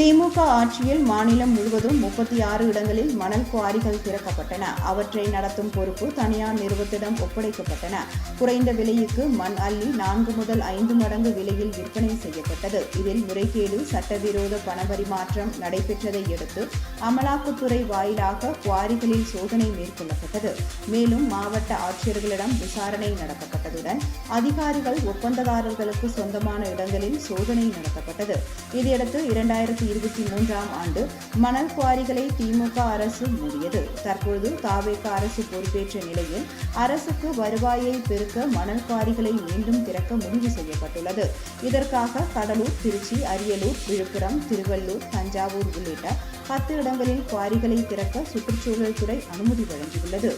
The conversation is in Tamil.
திமுக ஆட்சியில் மாநிலம் முழுவதும் 36 இடங்களில் மணல் குவாரிகள் திறக்கப்பட்டன. அவற்றை நடத்தும் பொறுப்பு தனியார் நிறுவனத்திடம் ஒப்படைக்கப்பட்டன. குறைந்த விலைக்கு மண் அள்ளி 4 முதல் 5 மடங்கு விலையில் விற்பனை செய்யப்பட்டது. இதில் முறைகேடு, சட்டவிரோத பணபரிமாற்றம் நடைபெற்றதை அடுத்து அமலாக்கத்துறை வாயிலாக குவாரிகளில் சோதனை மேற்கொள்ளப்பட்டது. மேலும் மாவட்ட ஆட்சியர்களிடம் விசாரணை நடத்தப்பட்டதுடன் அதிகாரிகள் ஒப்பந்ததாரர்களுக்கு சொந்தமான இடங்களில் சோதனை நடத்தப்பட்டது. இதையடுத்து 2023ஆம் ஆண்டு மணல் குவாரிகளை திமுக அரசு மூடியது. தற்போது தவேக அரசு பொறுப்பேற்ற நிலையில் அரசுக்கு வருவாயை பெருக்க மணல் குவாரிகளை மீண்டும் திறக்க முடிவு செய்யப்பட்டுள்ளது. இதற்காக கடலூர், திருச்சி, அரியலூர், விழுப்புரம், திருவள்ளூர், தஞ்சாவூர் உள்ளிட்ட 10 இடங்களில் குவாரிகளை திறக்க சுற்றுச்சூழல் துறை அனுமதி வழங்கியுள்ளது.